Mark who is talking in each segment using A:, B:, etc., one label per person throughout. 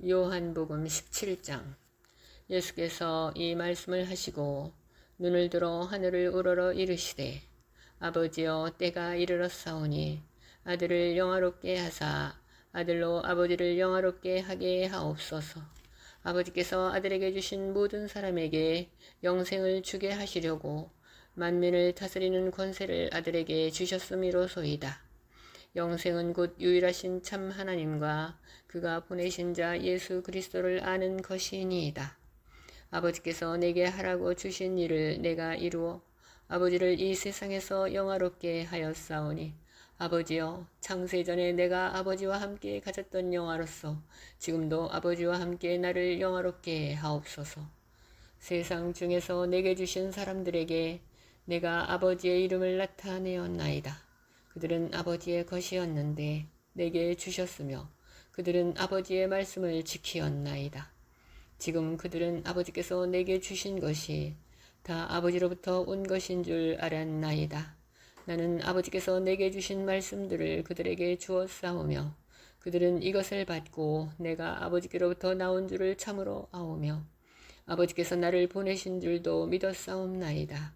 A: 요한복음 17장. 예수께서 이 말씀을 하시고 눈을 들어 하늘을 우러러 이르시되, 아버지여, 때가 이르렀사오니 아들을 영화롭게 하사 아들로 아버지를 영화롭게 하게 하옵소서. 아버지께서 아들에게 주신 모든 사람에게 영생을 주게 하시려고 만민을 다스리는 권세를 아들에게 주셨음이로소이다. 영생은 곧 유일하신 참 하나님과 그가 보내신 자 예수 그리스도를 아는 것이니이다. 아버지께서 내게 하라고 주신 일을 내가 이루어 아버지를 이 세상에서 영화롭게 하였사오니, 아버지여, 창세전에 내가 아버지와 함께 가졌던 영화로서 지금도 아버지와 함께 나를 영화롭게 하옵소서. 세상 중에서 내게 주신 사람들에게 내가 아버지의 이름을 나타내었나이다. 그들은 아버지의 것이었는데 내게 주셨으며 그들은 아버지의 말씀을 지키었나이다. 지금 그들은 아버지께서 내게 주신 것이 다 아버지로부터 온 것인 줄 알았나이다. 나는 아버지께서 내게 주신 말씀들을 그들에게 주었사오며 그들은 이것을 받고 내가 아버지께로부터 나온 줄을 참으로 아오며 아버지께서 나를 보내신 줄도 믿었사옵나이다.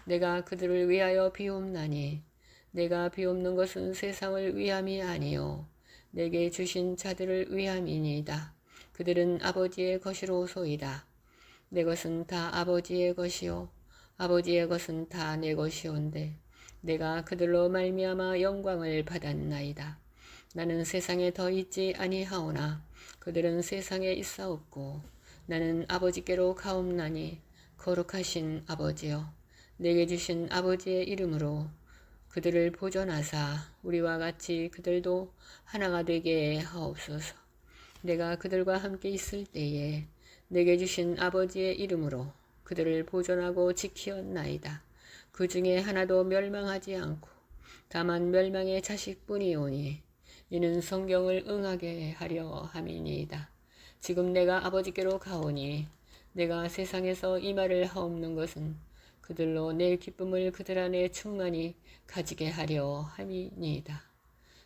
A: 내가 그들을 위하여 비옵나니 내가 비옵는 것은 세상을 위함이 아니요 내게 주신 자들을 위함이니이다. 그들은 아버지의 것이로소이다. 내 것은 다 아버지의 것이요 아버지의 것은 다 내 것이온데 내가 그들로 말미암아 영광을 받았나이다. 나는 세상에 더 있지 아니하오나 그들은 세상에 있사옵고 나는 아버지께로 가옵나니, 거룩하신 아버지여, 내게 주신 아버지의 이름으로 그들을 보존하사 우리와 같이 그들도 하나가 되게 하옵소서. 내가 그들과 함께 있을 때에 내게 주신 아버지의 이름으로 그들을 보존하고 지키었나이다. 그 중에 하나도 멸망하지 않고 다만 멸망의 자식뿐이오니 이는 성경을 응하게 하려 함이니이다. 지금 내가 아버지께로 가오니 내가 세상에서 이 말을 하옵는 것은 그들로 내 기쁨을 그들 안에 충만히 가지게 하려 함이니이다.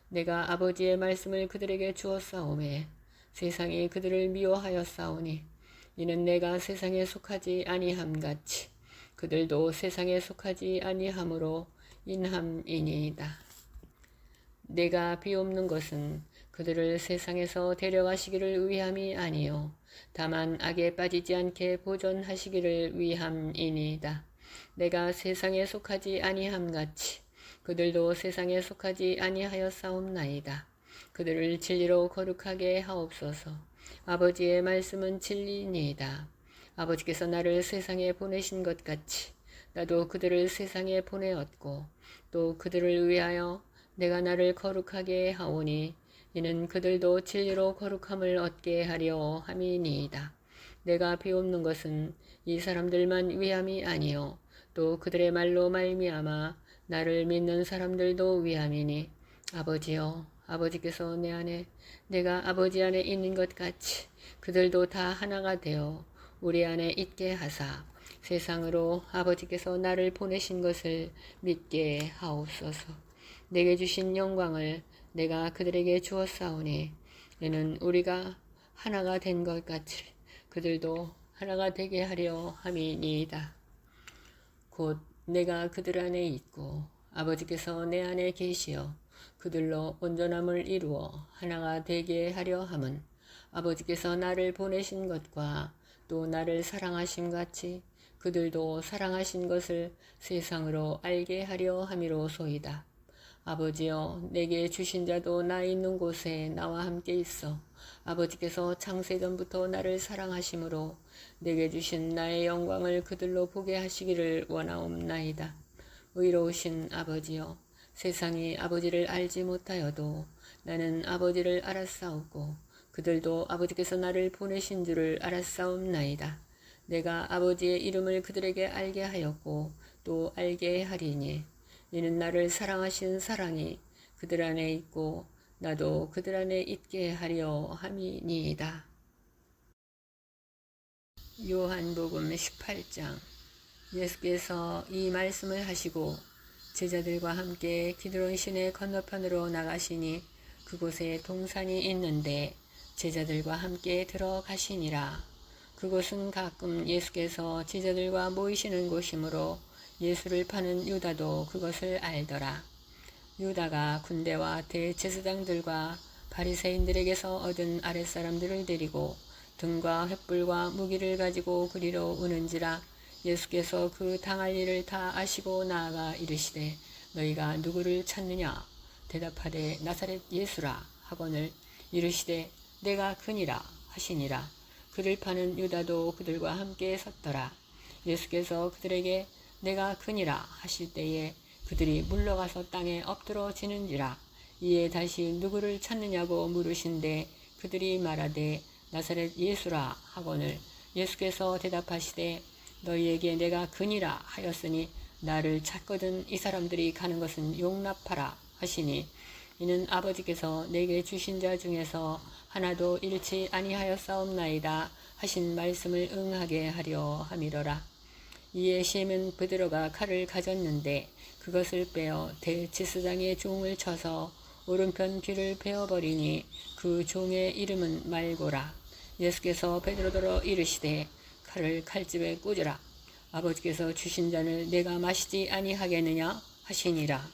A: 내가 아버지의 말씀을 그들에게 주었사오매 세상이 그들을 미워하였사오니 이는 내가 세상에 속하지 아니함 같이 그들도 세상에 속하지 아니함으로 인함이니이다. 내가 비옵는 것은 그들을 세상에서 데려가시기를 위함이 아니요 다만 악에 빠지지 않게 보존하시기를 위함이니이다. 내가 세상에 속하지 아니함 같이 그들도 세상에 속하지 아니하였사옵나이다. 그들을 진리로 거룩하게 하옵소서. 아버지의 말씀은 진리니이다. 아버지께서 나를 세상에 보내신 것 같이 나도 그들을 세상에 보내었고 또 그들을 위하여 내가 나를 거룩하게 하오니 이는 그들도 진리로 거룩함을 얻게 하려 함이니이다. 내가 비옵는 것은 이 사람들만 위함이 아니요 또 그들의 말로 말미암아 나를 믿는 사람들도 위함이니, 아버지여, 아버지께서 내 안에 내가 아버지 안에 있는 것 같이 그들도 다 하나가 되어 우리 안에 있게 하사 세상으로 아버지께서 나를 보내신 것을 믿게 하옵소서. 내게 주신 영광을 내가 그들에게 주었사오니 이는 우리가 하나가 된 것 같이 그들도 하나가 되게 하려 함이니이다. 곧 내가 그들 안에 있고 아버지께서 내 안에 계시어 그들로 온전함을 이루어 하나가 되게 하려 함은 아버지께서 나를 보내신 것과 또 나를 사랑하심 같이 그들도 사랑하신 것을 세상으로 알게 하려 함이로소이다. 아버지여, 내게 주신 자도 나 있는 곳에 나와 함께 있어 아버지께서 창세전부터 나를 사랑하심으로 내게 주신 나의 영광을 그들로 보게 하시기를 원하옵나이다. 의로우신 아버지여, 세상이 아버지를 알지 못하여도 나는 아버지를 알았사오고 그들도 아버지께서 나를 보내신 줄을 알았사옵나이다. 내가 아버지의 이름을 그들에게 알게 하였고 또 알게 하리니 이는 나를 사랑하신 사랑이 그들 안에 있고 나도 그들 안에 있게 하려 함이니이다. 요한복음 18장. 예수께서 이 말씀을 하시고 제자들과 함께 기드론 시내 건너편으로 나가시니 그곳에 동산이 있는데 제자들과 함께 들어가시니라. 그곳은 가끔 예수께서 제자들과 모이시는 곳이므로 예수를 파는 유다도 그것을 알더라. 유다가 군대와 대제사장들과 바리새인들에게서 얻은 아랫사람들을 데리고 등과 횃불과 무기를 가지고 그리로 오는지라. 예수께서 그 당할 일을 다 아시고 나아가 이르시되 너희가 누구를 찾느냐? 대답하되 나사렛 예수라 하거늘 이르시되 내가 그니라 하시니라. 그를 파는 유다도 그들과 함께 섰더라. 예수께서 그들에게 내가 그니라 하실 때에 그들이 물러가서 땅에 엎드러 지는지라. 이에 다시 누구를 찾느냐고 물으신데 그들이 말하되 나사렛 예수라 하거늘 예수께서 대답하시되 너희에게 내가 그니라 하였으니 나를 찾거든 이 사람들이 가는 것은 용납하라 하시니 이는 아버지께서 내게 주신 자 중에서 하나도 잃지 아니하였사옵나이다 하신 말씀을 응하게 하려 함이러라. 이에 시몬 베드로가 칼을 가졌는데 그것을 빼어 대제사장의 종을 쳐서 오른편 귀를 베어버리니 그 종의 이름은 말고라. 예수께서 베드로더러 이르시되 칼을 칼집에 꽂으라. 아버지께서 주신 잔을 내가 마시지 아니하겠느냐 하시니라.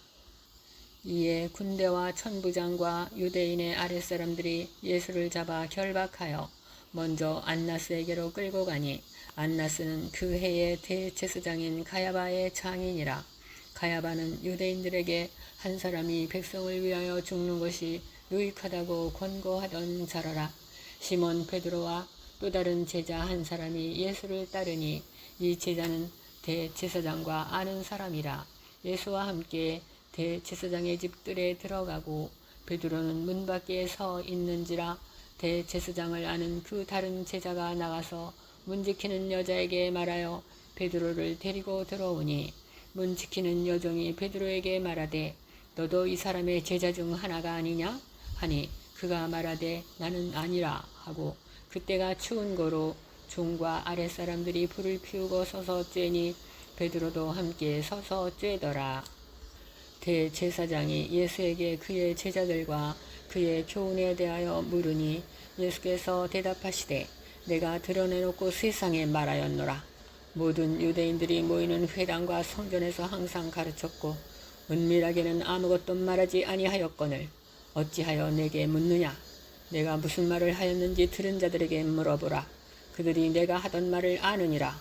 A: 이에 군대와 천부장과 유대인의 아랫사람들이 예수를 잡아 결박하여 먼저 안나스에게로 끌고 가니 안나스는 그 해의 대제사장인 가야바의 장인이라. 가야바는 유대인들에게 한 사람이 백성을 위하여 죽는 것이 유익하다고 권고하던 자라라. 시몬 베드로와 또 다른 제자 한 사람이 예수를 따르니 이 제자는 대제사장과 아는 사람이라. 예수와 함께 대제사장의 집들에 들어가고 베드로는 문 밖에 서 있는지라. 대제사장을 아는 그 다른 제자가 나가서 문 지키는 여자에게 말하여 베드로를 데리고 들어오니 문 지키는 여종이 베드로에게 말하되 너도 이 사람의 제자 중 하나가 아니냐 하니 그가 말하되 나는 아니라 하고 그때가 추운 거로 종과 아랫사람들이 불을 피우고 서서 쬐니 베드로도 함께 서서 쬐더라. 대제사장이 예수에게 그의 제자들과 그의 교훈에 대하여 물으니 예수께서 대답하시되 내가 드러내놓고 세상에 말하였노라. 모든 유대인들이 모이는 회당과 성전에서 항상 가르쳤고 은밀하게는 아무것도 말하지 아니하였거늘 어찌하여 내게 묻느냐? 내가 무슨 말을 하였는지 들은 자들에게 물어보라. 그들이 내가 하던 말을 아느니라.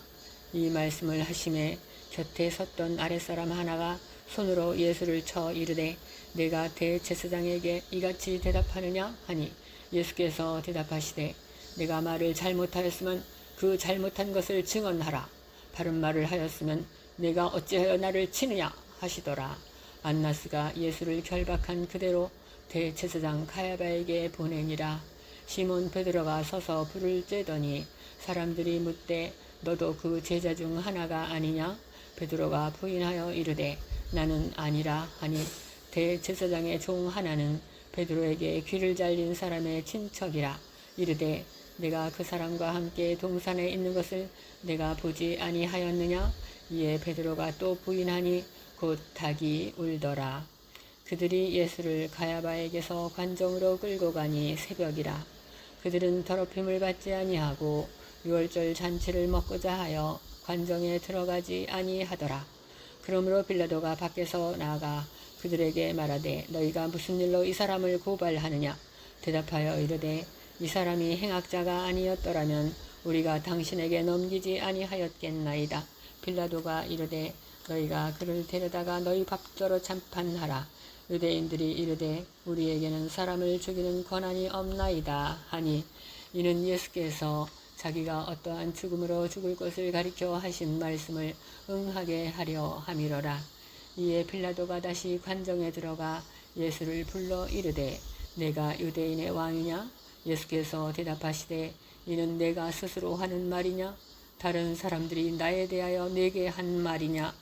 A: 이 말씀을 하심에 곁에 섰던 아랫사람 하나가 손으로 예수를 쳐 이르되 내가 대제사장에게 이같이 대답하느냐 하니 예수께서 대답하시되 내가 말을 잘못하였으면 그 잘못한 것을 증언하라. 바른 말을 하였으면 내가 어찌하여 나를 치느냐 하시더라. 안나스가 예수를 결박한 그대로 대제사장 가야바에게 보내니라. 시몬 베드로가 서서 불을 쬐더니 사람들이 묻되 너도 그 제자 중 하나가 아니냐? 베드로가 부인하여 이르되 나는 아니라 하니 대제사장의 종 하나는 베드로에게 귀를 잘린 사람의 친척이라. 이르되 내가 그 사람과 함께 동산에 있는 것을 내가 보지 아니하였느냐? 이에 베드로가 또 부인하니 곧 닭이 울더라. 그들이 예수를 가야바에게서 관정으로 끌고 가니 새벽이라. 그들은 더럽힘을 받지 아니하고 유월절 잔치를 먹고자 하여 관정에 들어가지 아니하더라. 그러므로 빌라도가 밖에서 나가 그들에게 말하되 너희가 무슨 일로 이 사람을 고발하느냐? 대답하여 이르되 이 사람이 행악자가 아니었더라면 우리가 당신에게 넘기지 아니하였겠나이다. 빌라도가 이르되 너희가 그를 데려다가 너희 밥저로 참판하라. 유대인들이 이르되 우리에게는 사람을 죽이는 권한이 없나이다 하니 이는 예수께서 자기가 어떠한 죽음으로 죽을 것을 가리켜 하신 말씀을 응하게 하려 함이러라. 이에 빌라도가 다시 관정에 들어가 예수를 불러 이르되 내가 유대인의 왕이냐? 예수께서 대답하시되 이는 내가 스스로 하는 말이냐? 다른 사람들이 나에 대하여 내게 한 말이냐?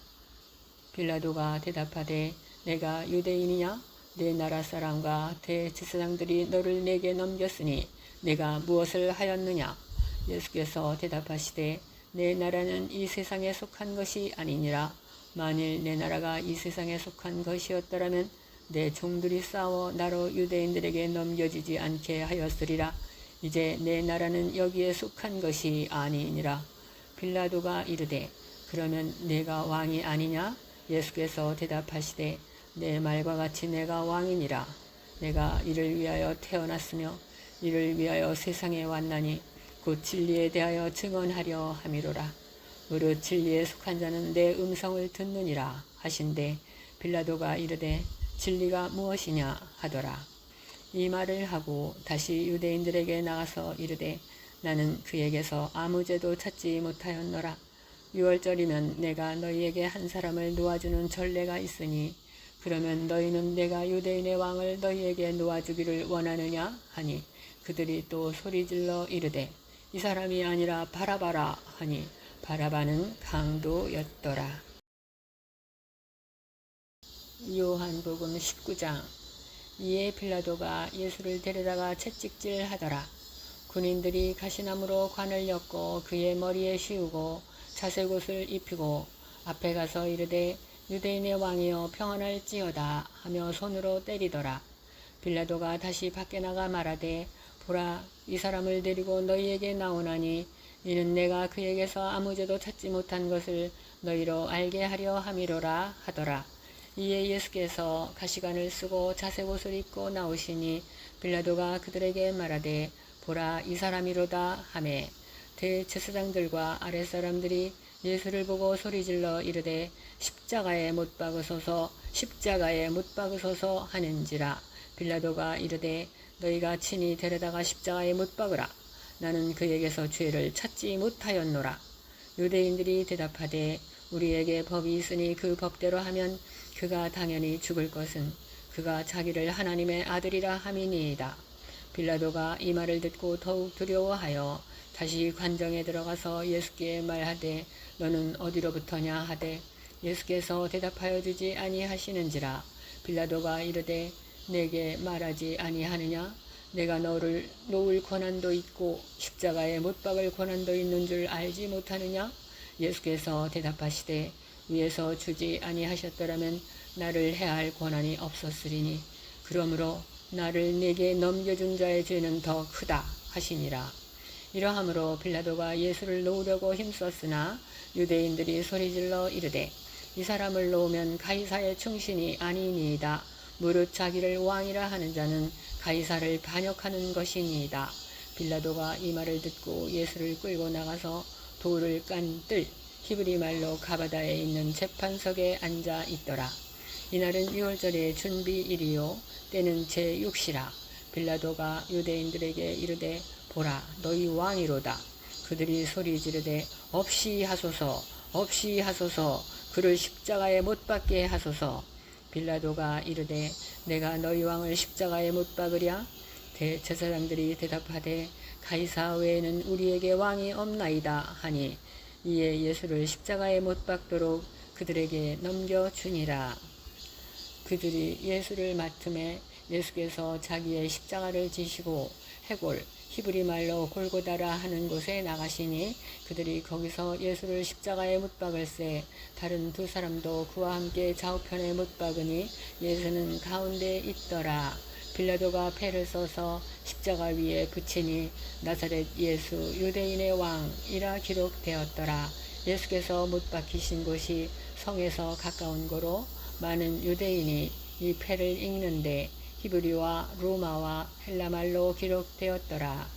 A: 빌라도가 대답하되 내가 유대인이냐? 내 나라 사람과 대제사장들이 너를 내게 넘겼으니 내가 무엇을 하였느냐? 예수께서 대답하시되 내 나라는 이 세상에 속한 것이 아니니라. 만일 내 나라가 이 세상에 속한 것이었더라면 내 종들이 싸워 나로 유대인들에게 넘겨지지 않게 하였으리라. 이제 내 나라는 여기에 속한 것이 아니니라. 빌라도가 이르되 그러면 내가 왕이 아니냐? 예수께서 대답하시되 내 말과 같이 내가 왕이니라. 내가 이를 위하여 태어났으며 이를 위하여 세상에 왔나니 곧 진리에 대하여 증언하려 함이로라. 무릇 진리에 속한 자는 내 음성을 듣느니라 하신대 빌라도가 이르되 진리가 무엇이냐 하더라. 이 말을 하고 다시 유대인들에게 나가서 이르되 나는 그에게서 아무 죄도 찾지 못하였노라. 유월절이면 내가 너희에게 한 사람을 놓아주는 전례가 있으니 그러면 너희는 내가 유대인의 왕을 너희에게 놓아주기를 원하느냐 하니 그들이 또 소리질러 이르되 이 사람이 아니라 바라바라 하니 바라바는 강도였더라. 요한복음 19장. 이에 빌라도가 예수를 데려다가 채찍질 하더라. 군인들이 가시나무로 관을 엮고 그의 머리에 씌우고 자색옷을 입히고 앞에 가서 이르되 유대인의 왕이여 평안할지어다 하며 손으로 때리더라. 빌라도가 다시 밖에 나가 말하되 보라 이 사람을 데리고 너희에게 나오나니 이는 내가 그에게서 아무 죄도 찾지 못한 것을 너희로 알게 하려 함이로라 하더라. 이에 예수께서 가시관을 쓰고 자색옷을 입고 나오시니 빌라도가 그들에게 말하되 보라 이 사람이로다 하매 대제사장들과 아랫사람들이 예수를 보고 소리질러 이르되 십자가에 못 박으소서 십자가에 못 박으소서 하는지라. 빌라도가 이르되 너희가 친히 데려다가 십자가에 못 박으라. 나는 그에게서 죄를 찾지 못하였노라. 유대인들이 대답하되 우리에게 법이 있으니 그 법대로 하면 그가 당연히 죽을 것은 그가 자기를 하나님의 아들이라 함이니이다. 빌라도가 이 말을 듣고 더욱 두려워하여 다시 관정에 들어가서 예수께 말하되 너는 어디로부터냐 하되 예수께서 대답하여 주지 아니하시는지라. 빌라도가 이르되 내게 말하지 아니하느냐? 내가 너를 놓을 권한도 있고 십자가에 못 박을 권한도 있는 줄 알지 못하느냐? 예수께서 대답하시되 위에서 주지 아니하셨더라면 나를 해할 권한이 없었으리니 그러므로 나를 내게 넘겨준 자의 죄는 더 크다 하시니라. 이러함으로 빌라도가 예수를 놓으려고 힘썼으나 유대인들이 소리질러 이르되 이 사람을 놓으면 가이사의 충신이 아니니이다. 무릇 자기를 왕이라 하는 자는 가이사를 반역하는 것이니이다. 빌라도가 이 말을 듣고 예수를 끌고 나가서 돌을 깐 뜰 히브리 말로 가바다에 있는 재판석에 앉아 있더라. 이날은 유월절의 준비일이요 때는 제6시라. 빌라도가 유대인들에게 이르되 보라 너희 왕이로다. 그들이 소리 지르되 없이 하소서 없이 하소서 그를 십자가에 못 박게 하소서. 빌라도가 이르되 내가 너희 왕을 십자가에 못 박으랴? 대제사장들이 대답하되 가이사 외에는 우리에게 왕이 없나이다 하니 이에 예수를 십자가에 못 박도록 그들에게 넘겨주니라. 그들이 예수를 맡음에 예수께서 자기의 십자가를 지시고 해골 히브리 말로 골고다라 하는 곳에 나가시니 그들이 거기서 예수를 십자가에 못 박을새 다른 두 사람도 그와 함께 좌우편에 못 박으니 예수는 가운데 있더라. 빌라도가 패를 써서 십자가 위에 붙이니 나사렛 예수 유대인의 왕이라 기록되었더라. 예수께서 못 박히신 곳이 성에서 가까운 고로 많은 유대인이 이 패를 읽는데 히브리와 로마와 헬라말로 기록되었더라.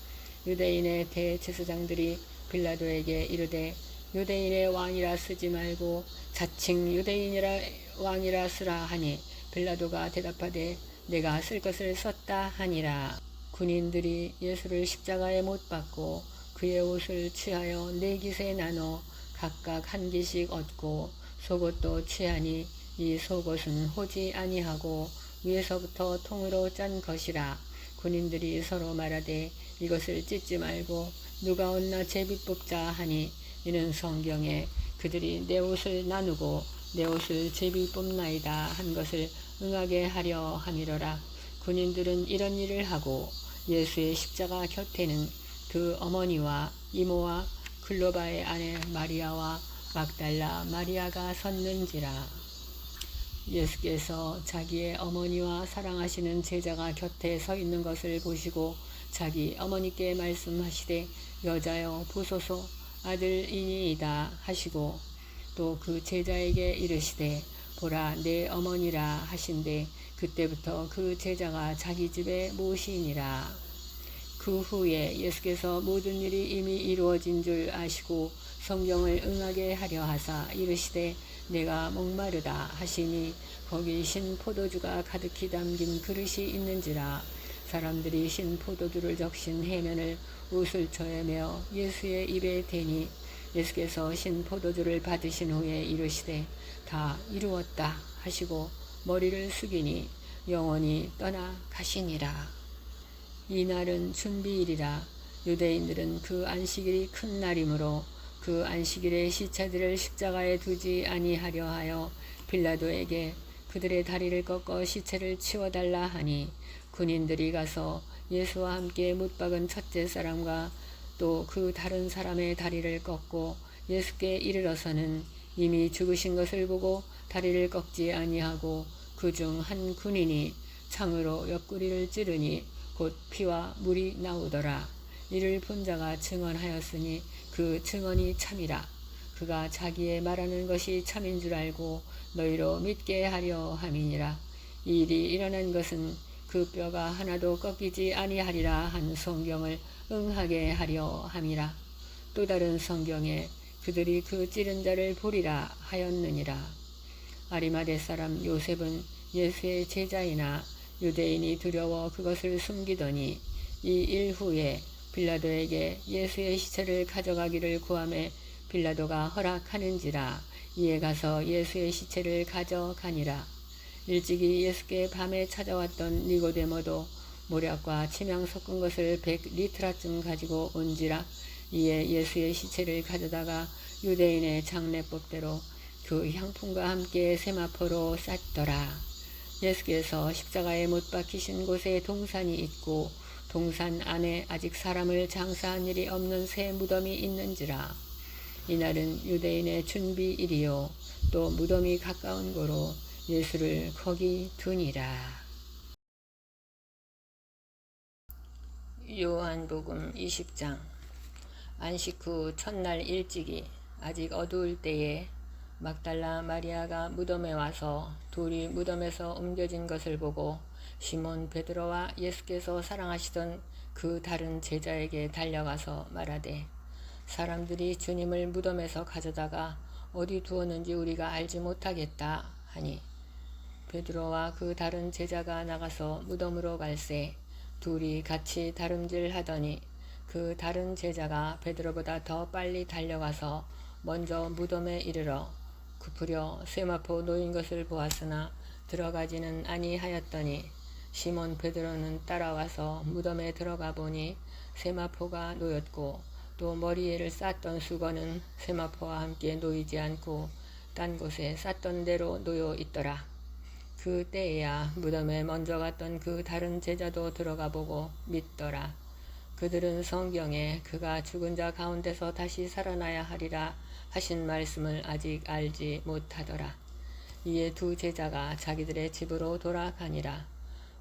A: 유대인의 대제사장들이 빌라도에게 이르되 유대인의 왕이라 쓰지 말고 자칭 유대인이라 왕이라 쓰라 하니 빌라도가 대답하되 내가 쓸 것을 썼다 하니라. 군인들이 예수를 십자가에 못 박고 그의 옷을 취하여 네 깃에 나눠 각각 한 깃씩 얻고 속옷도 취하니 이 속옷은 호지 아니하고 위에서부터 통으로 짠 것이라. 군인들이 서로 말하되 이것을 찢지 말고 누가 얻나 제비 뽑자 하니 이는 성경에 그들이 내 옷을 나누고 내 옷을 제비 뽑나이다 한 것을 응하게 하려 함이로라. 군인들은 이런 일을 하고 예수의 십자가 곁에는 그 어머니와 이모와 글로바의 아내 마리아와 막달라 마리아가 섰는지라. 예수께서 자기의 어머니와 사랑하시는 제자가 곁에 서 있는 것을 보시고 자기 어머니께 말씀하시되 여자여 보소서 아들이니이다 하시고 또 그 제자에게 이르시되 보라 내 어머니라 하신대 그때부터 그 제자가 자기 집에 모시니라. 그 후에 예수께서 모든 일이 이미 이루어진 줄 아시고 성경을 응하게 하려 하사 이르시되 내가 목마르다 하시니 거기 신 포도주가 가득히 담긴 그릇이 있는지라. 사람들이 신 포도주를 적신 해면을 웃을쳐에 메어 예수의 입에 대니 예수께서 신 포도주를 받으신 후에 이르시되 다 이루었다 하시고 머리를 숙이니 영원히 떠나 가시니라. 이날은 준비일이라. 유대인들은 그 안식일이 큰 날이므로 그 안식일에 시체들을 십자가에 두지 아니하려 하여 빌라도에게 그들의 다리를 꺾어 시체를 치워달라 하니 군인들이 가서 예수와 함께 못 박은 첫째 사람과 또 그 다른 사람의 다리를 꺾고 예수께 이르러서는 이미 죽으신 것을 보고 다리를 꺾지 아니하고 그 중 한 군인이 창으로 옆구리를 찌르니 곧 피와 물이 나오더라. 이를 본 자가 증언하였으니 그 증언이 참이라. 그가 자기의 말하는 것이 참인 줄 알고 너희로 믿게 하려 함이니라. 이 일이 일어난 것은 그 뼈가 하나도 꺾이지 아니하리라 한 성경을 응하게 하려 함이라. 또 다른 성경에 그들이 그 찌른 자를 보리라 하였느니라. 아리마대 사람 요셉은 예수의 제자이나 유대인이 두려워 그것을 숨기더니 이 일 후에 빌라도에게 예수의 시체를 가져가기를 구하매 빌라도가 허락하는지라. 이에 가서 예수의 시체를 가져가니라. 일찍이 예수께 밤에 찾아왔던 니고데모도 모략과 침향 섞은 것을 100리트라쯤 가지고 온지라. 이에 예수의 시체를 가져다가 유대인의 장례법대로 그 향품과 함께 세마포로 쌌더라. 예수께서 십자가에 못 박히신 곳에 동산이 있고 동산 안에 아직 사람을 장사한 일이 없는 새 무덤이 있는지라. 이날은 유대인의 준비일이요 또 무덤이 가까운 고로 예수를 거기 두니라. 요한복음 20장. 안식 후 첫날 일찍이 아직 어두울 때에 막달라 마리아가 무덤에 와서 돌이 무덤에서 옮겨진 것을 보고 시몬 베드로와 예수께서 사랑하시던 그 다른 제자에게 달려가서 말하되 사람들이 주님을 무덤에서 가져다가 어디 두었는지 우리가 알지 못하겠다 하니 베드로와 그 다른 제자가 나가서 무덤으로 갈새 둘이 같이 다름질하더니 그 다른 제자가 베드로보다 더 빨리 달려가서 먼저 무덤에 이르러 굽으려 세마포 놓인 것을 보았으나 들어가지는 아니하였더니 시몬 베드로는 따라와서 무덤에 들어가 보니 세마포가 놓였고 또 머리에를 쌌던 수건은 세마포와 함께 놓이지 않고 딴 곳에 쌌던 대로 놓여 있더라. 그 때에야 무덤에 먼저 갔던 그 다른 제자도 들어가 보고 믿더라. 그들은 성경에 그가 죽은 자 가운데서 다시 살아나야 하리라 하신 말씀을 아직 알지 못하더라. 이에 두 제자가 자기들의 집으로 돌아가니라.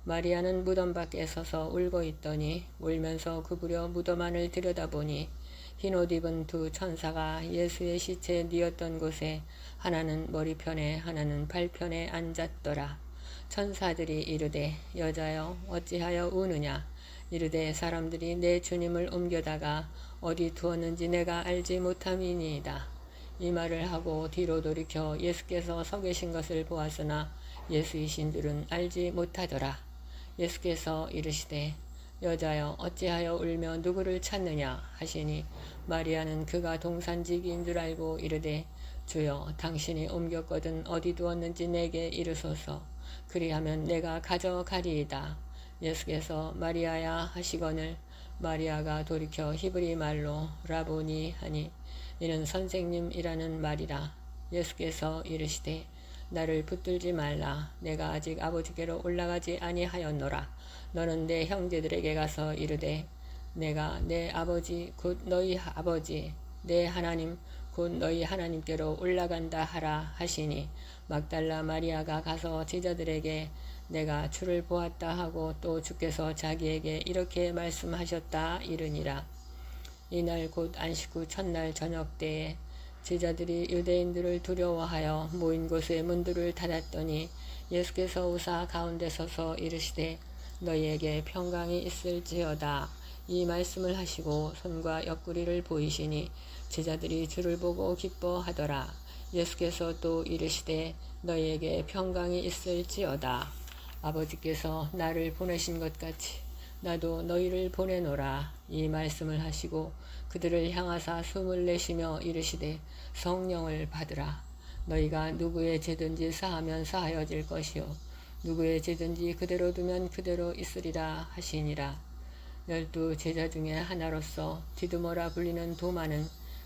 A: 마리아는 무덤 밖에 서서 울고 있더니 울면서 굽으려 무덤 안을 들여다보니 흰옷 입은 두 천사가 예수의 시체에 뉘었던 곳에 하나는 머리편에 하나는 발편에 앉았더라. 천사들이 이르되 여자여 어찌하여 우느냐. 이르되 사람들이 내 주님을 옮겨다가 어디 두었는지 내가 알지 못함이니이다. 이 말을 하고 뒤로 돌이켜 예수께서 서 계신 것을 보았으나 예수이신 줄은 알지 못하더라. 예수께서 이르시되 여자여 어찌하여 울며 누구를 찾느냐 하시니 마리아는 그가 동산지기인 줄 알고 이르되 주여 당신이 옮겼거든 어디 두었는지 내게 이르소서. 그리하면 내가 가져가리이다. 예수께서 마리아야 하시거늘 마리아가 돌이켜 히브리 말로 라보니 하니 이는 선생님이라는 말이라. 예수께서 이르시되 나를 붙들지 말라. 내가 아직 아버지께로 올라가지 아니하였노라. 너는 내 형제들에게 가서 이르되 내가 내 아버지 곧 너희 아버지 내 하나님 곧 너희 하나님께로 올라간다 하라 하시니 막달라 마리아가 가서 제자들에게 내가 주를 보았다 하고 또 주께서 자기에게 이렇게 말씀하셨다 이르니라. 이날 곧 안식 후 첫날 저녁 때에 제자들이 유대인들을 두려워하여 모인 곳의 문들을 닫았더니 예수께서 우사 가운데 서서 이르시되 너희에게 평강이 있을지어다 이 말씀을 하시고 손과 옆구리를 보이시니 제자들이 주를 보고 기뻐하더라. 예수께서 또 이르시되 너희에게 평강이 있을지어다. 아버지께서 나를 보내신 것 같이 나도 너희를 보내노라. 이 말씀을 하시고 그들을 향하사 숨을 내쉬며 이르시되 성령을 받으라. 너희가 누구의 죄든지 사하면 사하여질 것이요 누구의 죄든지 그대로 두면 그대로 있으리라 하시니라. 12 제자 중에 하나로서 디두모라 불리는 도마는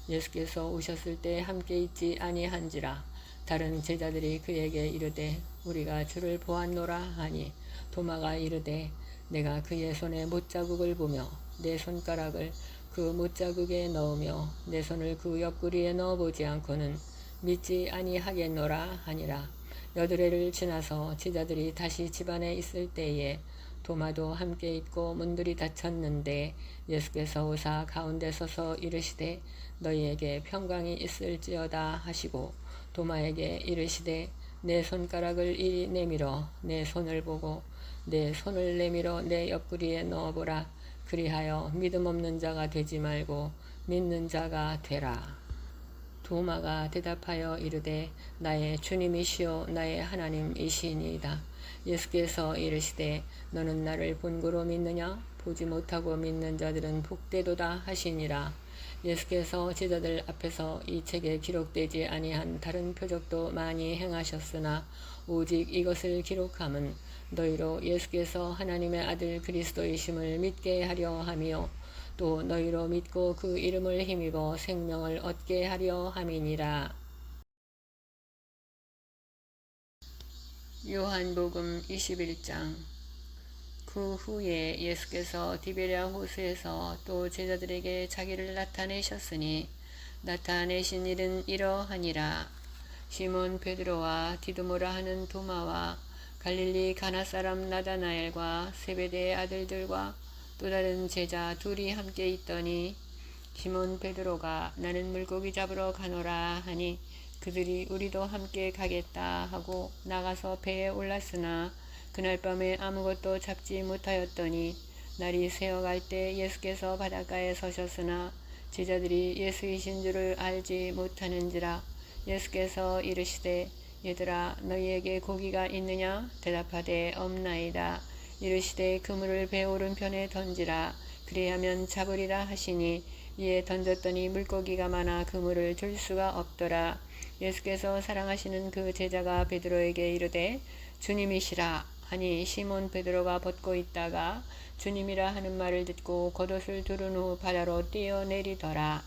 A: 예수께서 오셨을 때 함께 있지 아니한지라. 다른 제자들이 그에게 이르되 우리가 주를 보았노라 하니 도마가 이르되 내가 그의 손에 못자국을 보며 내 손가락을 그 못자국에 넣으며 내 손을 그 옆구리에 넣어보지 않고는 믿지 아니하겠노라 하니라. 8회를 지나서 제자들이 다시 집안에 있을 때에 도마도 함께 있고 문들이 닫혔는데 예수께서 오사 가운데 서서 이르시되 너희에게 평강이 있을지어다 하시고 도마에게 이르시되 내 손가락을 이리 내밀어 내 손을 보고 내 손을 내밀어 내 옆구리에 넣어보라. 그리하여 믿음 없는 자가 되지 말고 믿는 자가 되라. 도마가 대답하여 이르되 나의 주님이시요 나의 하나님이시니이다. 예수께서 이르시되 너는 나를 본고로 믿느냐? 보지 못하고 믿는 자들은 복되도다 하시니라. 예수께서 제자들 앞에서 이 책에 기록되지 아니한 다른 표적도 많이 행하셨으나 오직 이것을 기록함은 너희로 예수께서 하나님의 아들 그리스도이심을 믿게 하려 함이요 또 너희로 믿고 그 이름을 힘입어 생명을 얻게 하려 함이니라. 요한복음 21장. 그 후에 예수께서 디베랴 호수에서 또 제자들에게 자기를 나타내셨으니 나타내신 일은 이러하니라. 시몬 베드로와 디두모라 하는 도마와 갈릴리 가나 사람 나다나엘과 세베대의 아들들과 또 다른 제자 둘이 함께 있더니 시몬 베드로가 나는 물고기 잡으러 가노라 하니 그들이 우리도 함께 가겠다 하고 나가서 배에 올랐으나 그날 밤에 아무것도 잡지 못하였더니 날이 새어갈 때 예수께서 바닷가에 서셨으나 제자들이 예수이신 줄을 알지 못하는지라. 예수께서 이르시되 얘들아 너희에게 고기가 있느냐? 대답하되 없나이다. 이르시되 그물을 배 오른편에 던지라. 그리하면 잡으리라 하시니 이에 던졌더니 물고기가 많아 그물을 줄 수가 없더라. 예수께서 사랑하시는 그 제자가 베드로에게 이르되 주님이시라 하니 시몬 베드로가 벗고 있다가 주님이라 하는 말을 듣고 겉옷을 두른 후 바다로 뛰어내리더라.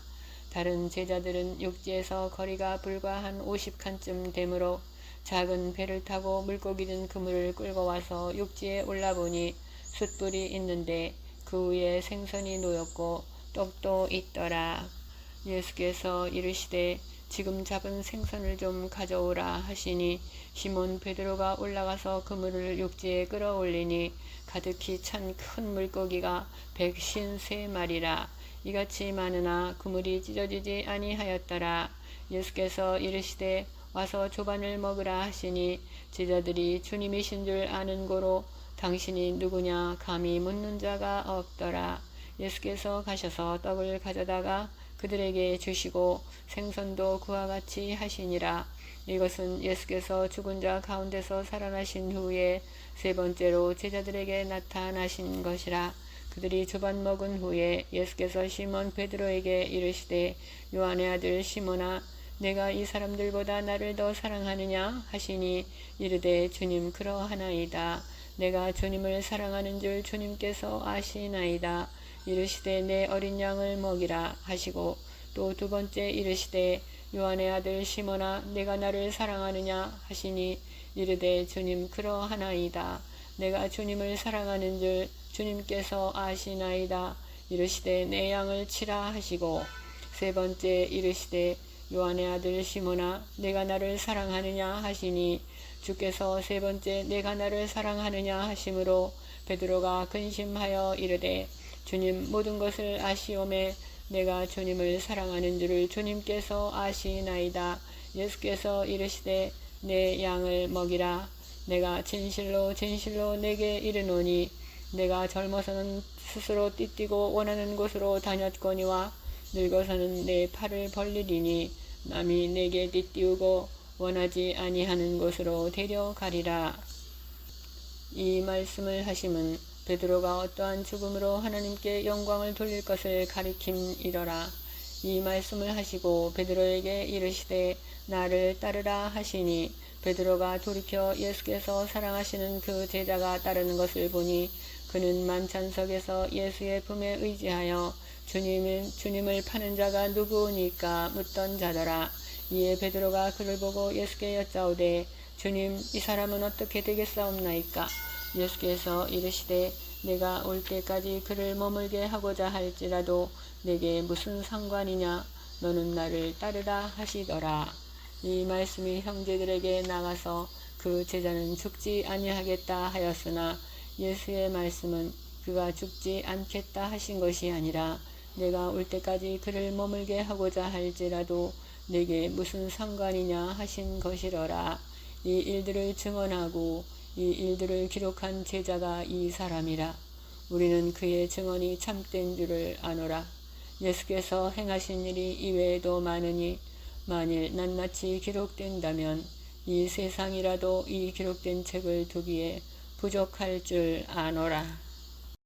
A: 다른 제자들은 육지에서 거리가 불과 한 50칸쯤 되므로 작은 배를 타고 물고기 든 그물을 끌고 와서 육지에 올라보니 숯불이 있는데 그 위에 생선이 놓였고 떡도 있더라. 예수께서 이르시되 지금 잡은 생선을 좀 가져오라 하시니 시몬 베드로가 올라가서 그물을 육지에 끌어올리니 가득히 찬 큰 물고기가 153마리라. 이같이 많으나 그물이 찢어지지 아니하였더라. 예수께서 이르시되 와서 조반을 먹으라 하시니 제자들이 주님이신 줄 아는 고로 당신이 누구냐 감히 묻는 자가 없더라. 예수께서 가셔서 떡을 가져다가 그들에게 주시고 생선도 그와 같이 하시니라. 이것은 예수께서 죽은 자 가운데서 살아나신 후에 세 번째로 제자들에게 나타나신 것이라. 그들이 조반 먹은 후에 예수께서 시몬 베드로에게 이르시되 요한의 아들 시몬아 내가 이 사람들보다 나를 더 사랑하느냐 하시니 이르되 주님 그러하나이다. 내가 주님을 사랑하는 줄 주님께서 아시나이다. 이르시되 내 어린 양을 먹이라 하시고 또 두 번째 이르시되 요한의 아들 시몬아 내가 나를 사랑하느냐 하시니 이르되 주님 그러하나이다. 내가 주님을 사랑하는 줄 주님께서 아시나이다. 이르시되 내 양을 치라 하시고 세 번째 이르시되 요한의 아들 시몬아 내가 나를 사랑하느냐 하시니 주께서 세 번째 내가 나를 사랑하느냐 하심으로 베드로가 근심하여 이르되 주님 모든 것을 아시오매 내가 주님을 사랑하는 줄을 주님께서 아시나이다. 예수께서 이르시되 내 양을 먹이라. 내가 진실로 진실로 내게 이르노니 내가 젊어서는 스스로 띠뛰고 원하는 곳으로 다녔거니와 늙어서는 내 팔을 벌리리니 남이 내게 띠띠우고 원하지 아니하는 곳으로 데려가리라. 이 말씀을 하심은 베드로가 어떠한 죽음으로 하나님께 영광을 돌릴 것을 가리킴이러라. 이 말씀을 하시고 베드로에게 이르시되 나를 따르라 하시니 베드로가 돌이켜 예수께서 사랑하시는 그 제자가 따르는 것을 보니 그는 만찬석에서 예수의 품에 의지하여 주님을 파는 자가 누구니까 묻던 자더라. 이에 베드로가 그를 보고 예수께 여짜오되 주님 이 사람은 어떻게 되겠사옵나이까? 예수께서 이르시되 내가 올 때까지 그를 머물게 하고자 할지라도 내게 무슨 상관이냐? 너는 나를 따르라 하시더라. 이 말씀이 형제들에게 나가서 그 제자는 죽지 아니하겠다 하였으나 예수의 말씀은 그가 죽지 않겠다 하신 것이 아니라 내가 올 때까지 그를 머물게 하고자 할지라도 내게 무슨 상관이냐 하신 것이러라. 이 일들을 증언하고 이 일들을 기록한 제자가 이 사람이라. 우리는 그의 증언이 참된 줄을 아노라. 예수께서 행하신 일이 이외에도 많으니 만일 낱낱이 기록된다면 이 세상이라도 이 기록된 책을 두기에 부족할 줄 아노라.